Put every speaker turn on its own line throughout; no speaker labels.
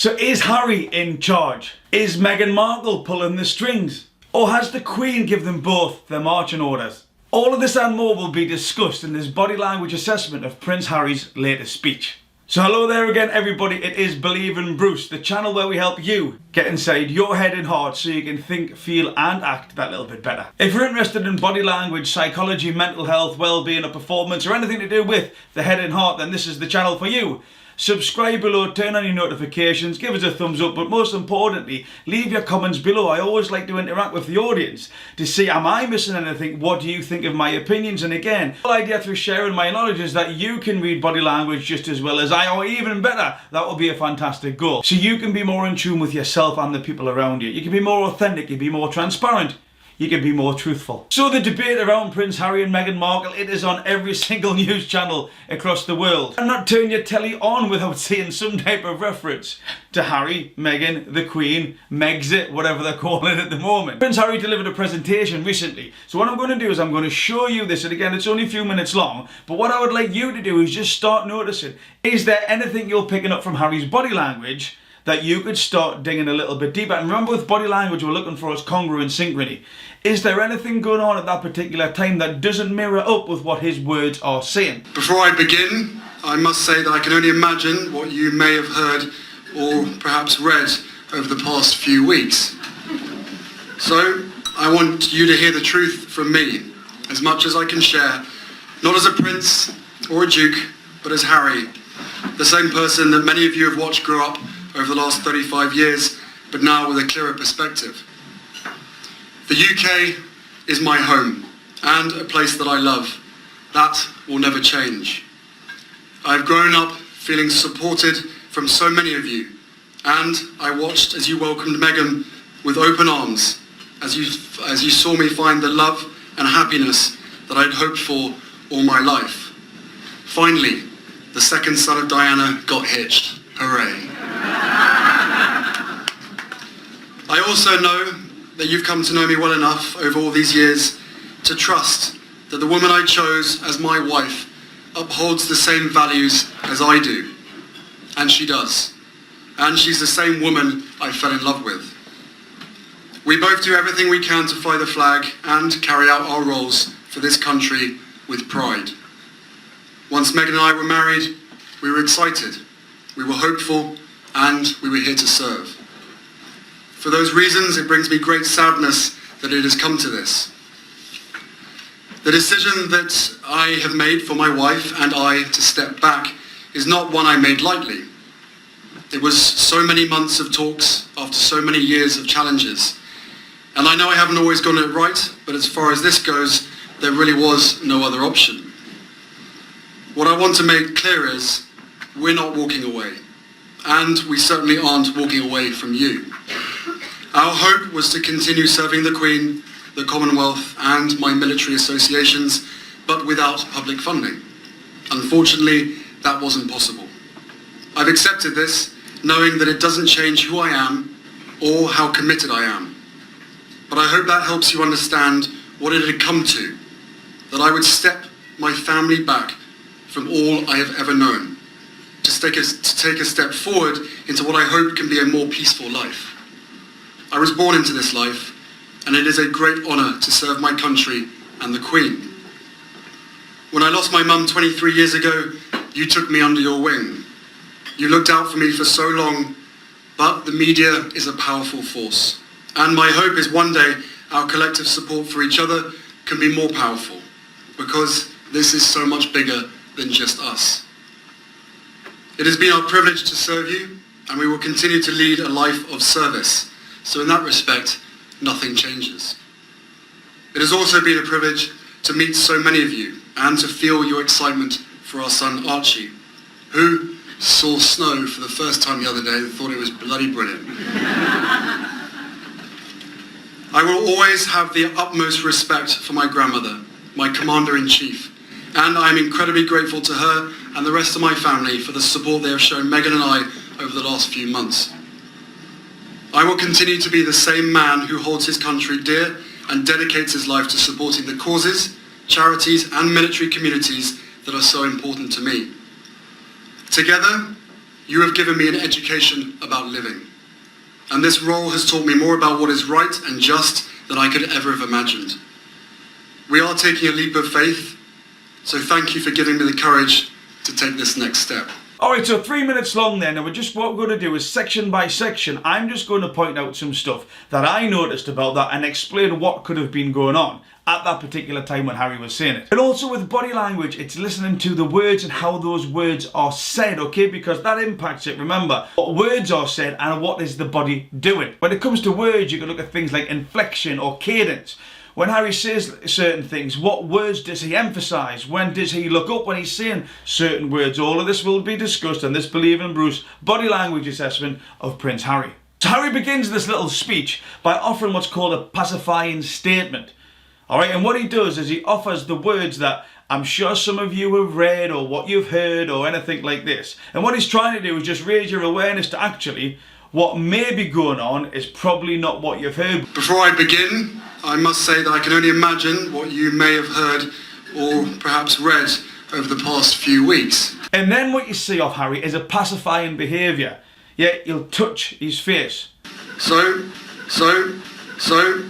So is Harry in charge? Is Meghan Markle pulling the strings? Or has the Queen given them both their marching orders? All of this and more will be discussed in this body language assessment of Prince Harry's latest speech. So hello there again everybody, it is Believe in Bruce, the channel where we help you get inside your head and heart so you can think, feel and act that little bit better. If you're interested in body language, psychology, mental health, well-being or performance or anything to do with the head and heart, then this is the channel for you. Subscribe below, turn on your notifications, give us a thumbs up, but most importantly, leave your comments below. I always like to interact with the audience to see, am I missing anything? What do you think of my opinions? And again, the whole idea through sharing my knowledge is that you can read body language just as well as I, or even better. That would be a fantastic goal. So you can be more in tune with yourself and the people around you. You can be more authentic, you can be more transparent. You can be more truthful. So the debate around Prince Harry and Meghan Markle, it is on every single news channel across the world. And not turn your telly on without seeing some type of reference to Harry, Meghan, the Queen, Megxit, whatever they're calling it at the moment. Prince Harry delivered a presentation recently. So what I'm going to do is I'm going to show you this, and again it's only a few minutes long, but what I would like you to do is just start noticing, is there anything you're picking up from Harry's body language that you could start digging a little bit deeper? And remember, with body language we're looking for is congruent synchrony. Is there anything going on at that particular time that doesn't mirror up with what his words are saying?
Before I begin, I must say that I can only imagine what you may have heard or perhaps read over the past few weeks. So I want you to hear the truth from me, as much as I can share, not as a prince or a duke, but as Harry, the same person that many of you have watched grow up over the last 35 years, but now with a clearer perspective. The UK is my home and a place that I love. That will never change. I've grown up feeling supported from so many of you, and I watched as you welcomed Meghan with open arms, as you saw me find the love and happiness that I'd hoped for all my life. Finally, the second son of Diana got hitched. Hooray. I also know that you've come to know me well enough over all these years to trust that the woman I chose as my wife upholds the same values as I do. And she does. And she's the same woman I fell in love with. We both do everything we can to fly the flag and carry out our roles for this country with pride. Once Meghan and I were married, we were excited, we were hopeful, and we were here to serve. For those reasons, it brings me great sadness that it has come to this. The decision that I have made for my wife and I to step back is not one I made lightly. It was so many months of talks after so many years of challenges. And I know I haven't always gotten it right, but as far as this goes, there really was no other option. What I want to make clear is, we're not walking away. And we certainly aren't walking away from you. Our hope was to continue serving the Queen, the Commonwealth and my military associations, but without public funding. Unfortunately, that wasn't possible. I've accepted this, knowing that it doesn't change who I am or how committed I am. But I hope that helps you understand what it had come to, that I would step my family back from all I have ever known, to take a step forward into what I hope can be a more peaceful life. I was born into this life, and it is a great honour to serve my country and the Queen. When I lost my mum 23 years ago, you took me under your wing. You looked out for me for so long, but the media is a powerful force. And my hope is one day our collective support for each other can be more powerful, because this is so much bigger than just us. It has been our privilege to serve you, and we will continue to lead a life of service. So in that respect, nothing changes. It has also been a privilege to meet so many of you and to feel your excitement for our son Archie, who saw snow for the first time the other day and thought it was bloody brilliant. I will always have the utmost respect for my grandmother, my Commander-in-Chief, and I am incredibly grateful to her and the rest of my family for the support they have shown Meghan and I over the last few months. I will continue to be the same man who holds his country dear and dedicates his life to supporting the causes, charities and military communities that are so important to me. Together, you have given me an education about living. And this role has taught me more about what is right and just than I could ever have imagined. We are taking a leap of faith, so thank you for giving me the courage to take this next step.
Alright, so 3 minutes long then, and what we're going to do is section by section, I'm just going to point out some stuff that I noticed about that and explain what could have been going on at that particular time when Harry was saying it. And also with body language, it's listening to the words and how those words are said, okay, because that impacts it. Remember, what words are said and what is the body doing. When it comes to words, you can look at things like inflection or cadence. When Harry says certain things, what words does he emphasise? When does he look up when he's saying certain words? All of this will be discussed in this Believe in Bruce body language assessment of Prince Harry. So Harry begins this little speech by offering what's called a pacifying statement. Alright, and what he does is he offers the words that I'm sure some of you have read or what you've heard or anything like this. And what he's trying to do is just raise your awareness to actually what may be going on is probably not what you've heard.
Before I begin, I must say that I can only imagine what you may have heard or perhaps read over the past few weeks.
And then what you see of Harry is a pacifying behaviour. Yeah, he'll touch his face.
So.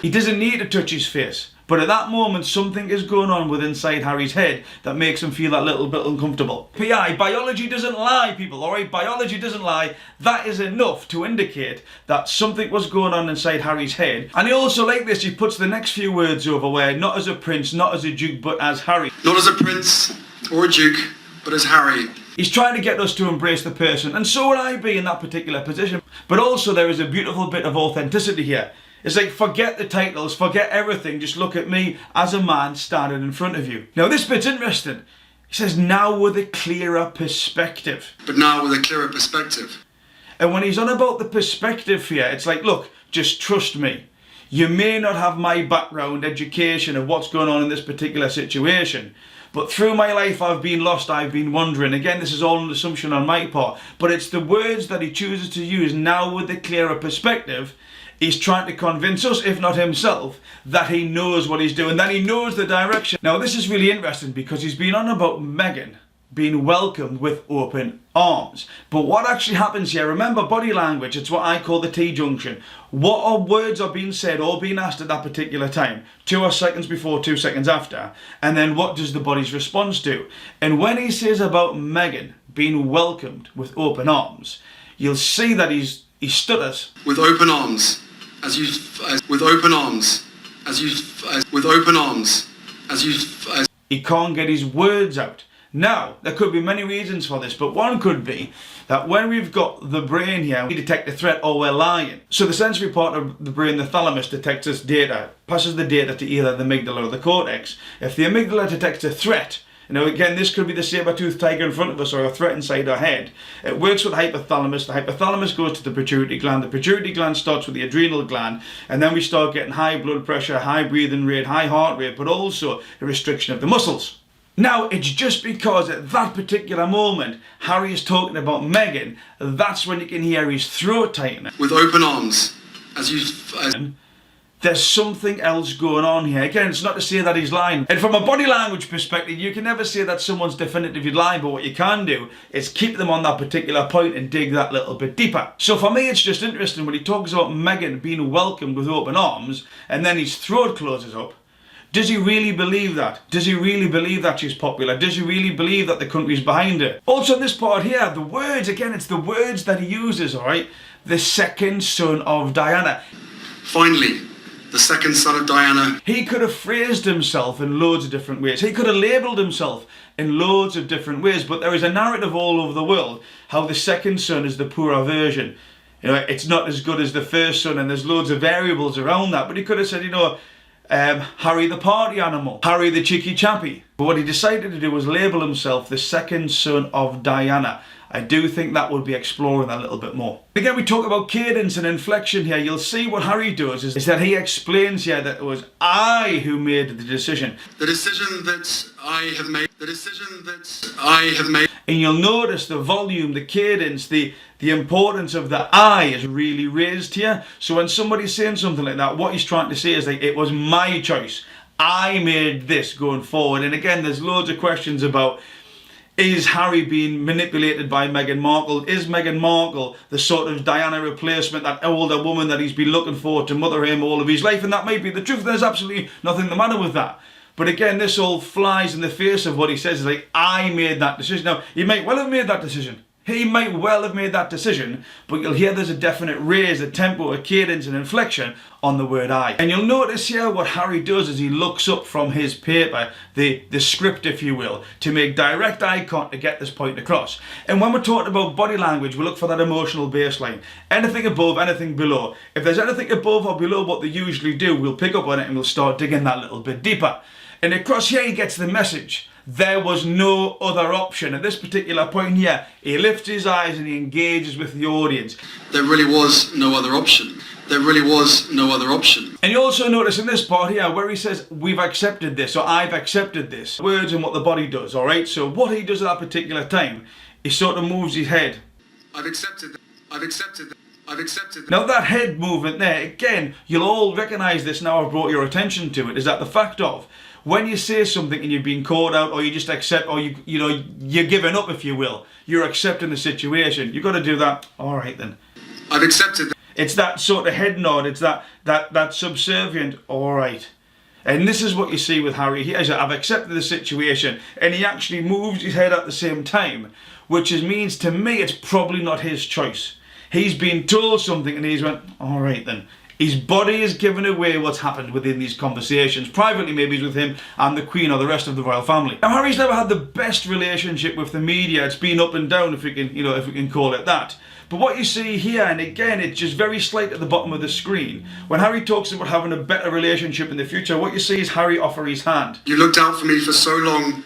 He doesn't need to touch his face. But at that moment, something is going on within inside Harry's head that makes him feel that little bit uncomfortable. PI, biology doesn't lie, people, alright? Biology doesn't lie. That is enough to indicate that something was going on inside Harry's head. And he also, like this, he puts the next few words over where not as a prince, not as a duke, but as Harry.
Not as a prince or a duke, but as Harry.
He's trying to get us to embrace the person, and so would I be in that particular position. But also there is a beautiful bit of authenticity here. It's like, forget the titles, forget everything, just look at me as a man standing in front of you. Now this bit's interesting. He says, now with a clearer perspective.
But now with a clearer perspective.
And when he's on about the perspective here, it's like, look, just trust me. You may not have my background, education of what's going on in this particular situation, but through my life I've been lost, I've been wandering. Again, this is all an assumption on my part, but it's the words that he chooses to use now with a clearer perspective. He's trying to convince us, if not himself, that he knows what he's doing, that he knows the direction. Now this is really interesting because he's been on about Meghan being welcomed with open arms. But what actually happens here, remember body language, it's what I call the T-junction. What are words are being said or being asked at that particular time? 2 seconds before, 2 seconds after. And then what does the body's response do? And when he says about Meghan being welcomed with open arms, you'll see that he stutters.
With open arms.
He can't get his words out. Now, there could be many reasons for this, but one could be that when we've got the brain here, we detect a threat or we're lying. So the sensory part of the brain, the thalamus, detects this data, passes the data to either the amygdala or the cortex. If the amygdala detects a threat, you know, again, this could be the saber-toothed tiger in front of us or a threat inside our head. It works with the hypothalamus. The hypothalamus goes to the pituitary gland. The pituitary gland starts with the adrenal gland. And then we start getting high blood pressure, high breathing rate, high heart rate, but also a restriction of the muscles. Now, it's just because at that particular moment, Harry is talking about Meghan, that's when you can hear his throat tightening.
With open arms,
there's something else going on here. Again, it's not to say that he's lying. And from a body language perspective, you can never say that someone's definitively lying, but what you can do is keep them on that particular point and dig that little bit deeper. So for me, it's just interesting when he talks about Meghan being welcomed with open arms, and then his throat closes up. Does he really believe that? Does he really believe that she's popular? Does he really believe that the country's behind her? Also in this part here, the words, again, it's the words that he uses, alright? The second son of Diana.
Finally, the second son of Diana.
He could have phrased himself in loads of different ways. He could have labelled himself in loads of different ways, but there is a narrative all over the world how the second son is the poorer version. You know, it's not as good as the first son, and there's loads of variables around that, but he could have said, you know, Harry the party animal, Harry the cheeky chappy. But what he decided to do was label himself the second son of Diana. I do think that would be exploring that a little bit more. Again, we talk about cadence and inflection here. You'll see what Harry does is that he explains here that it was I who made the decision.
The decision that I have made. The decision that I have made.
And you'll notice the volume, the cadence, the importance of the I is really raised here. So when somebody's saying something like that, what he's trying to say is like, it was my choice. I made this going forward. And again, there's loads of questions about, Is Harry being manipulated by Meghan Markle? Is Meghan Markle the sort of Diana replacement, that older woman that he's been looking for to mother him all of his life? And that may be the truth. There's absolutely nothing the matter with that. But again, this all flies in the face of what he says. It's like, I made that decision. Now, he might well have made that decision. He might well have made that decision, but you'll hear there's a definite raise, a tempo, a cadence, an inflection on the word I. And you'll notice here what Harry does is he looks up from his paper, the script if you will, to make direct eye contact to get this point across. And when we're talking about body language, we look for that emotional baseline. Anything above, anything below. If there's anything above or below what they usually do, we'll pick up on it and we'll start digging that little bit deeper. And across here he gets the message. There was no other option. At this particular point here, he lifts his eyes and he engages with the audience.
There really was no other option. There really was no other option.
And you also notice in this part here where he says, we've accepted this, or I've accepted this. Words and what the body does, alright? So what he does at that particular time, he sort of moves his head.
I've accepted that. I've accepted that. I've accepted that.
Now that head movement there, again, you'll all recognise this now I've brought your attention to it, is that the fact of, when you say something and you've been caught out, or you just accept, or you're giving up if you will, you're accepting the situation, you've got to do that, alright then.
I've accepted that.
It's that sort of head nod, it's that subservient, alright. And this is what you see with Harry here, is that I've accepted the situation, and he actually moves his head at the same time, which means to me it's probably not his choice. He's been told something and he's went, alright then. His body is giving away what's happened within these conversations. Privately, maybe it's with him and the Queen or the rest of the royal family. Now, Harry's never had the best relationship with the media. It's been up and down, if we can call it that. But what you see here, and again, it's just very slight at the bottom of the screen. When Harry talks about having a better relationship in the future, what you see is Harry offer his hand.
You looked out for me for so long,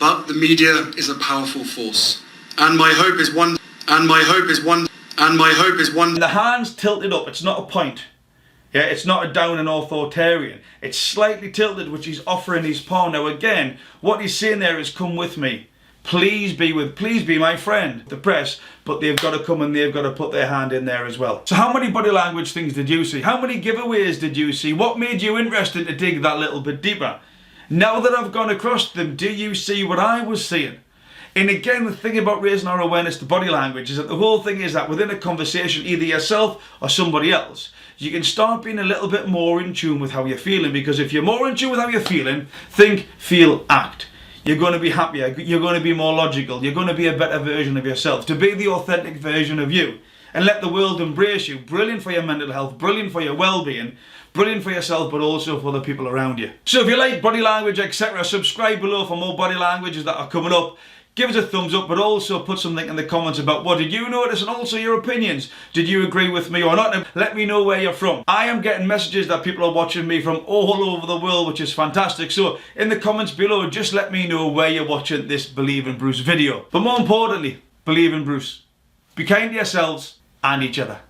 but the media is a powerful force. And my hope is one. And my hope is one. And my hope is one.
The hand's tilted up. It's not a point. Yeah, it's not a down and authoritarian. It's slightly tilted, which he's offering his palm. Now again, what he's saying there is, come with me. Please be my friend, the press, but they've got to come and they've got to put their hand in there as well. So how many body language things did you see? How many giveaways did you see? What made you interested to dig that little bit deeper? Now that I've gone across them, do you see what I was seeing? And again, the thing about raising our awareness to body language is that the whole thing is that within a conversation, either yourself or somebody else, you can start being a little bit more in tune with how you're feeling. Because if you're more in tune with how you're feeling, think, feel, act. You're going to be happier, you're going to be more logical, you're going to be a better version of yourself, to be the authentic version of you. And let the world embrace you. Brilliant for your mental health, brilliant for your well-being, brilliant for yourself, but also for the people around you. So if you like body language, etc., subscribe below for more body languages that are coming up. Give us a thumbs up, but also put something in the comments about what did you notice and also your opinions. Did you agree with me or not? And let me know where you're from. I am getting messages that people are watching me from all over the world, which is fantastic. So in the comments below, just let me know where you're watching this Believe in Bruce video. But more importantly, believe in Bruce. Be kind to yourselves and each other.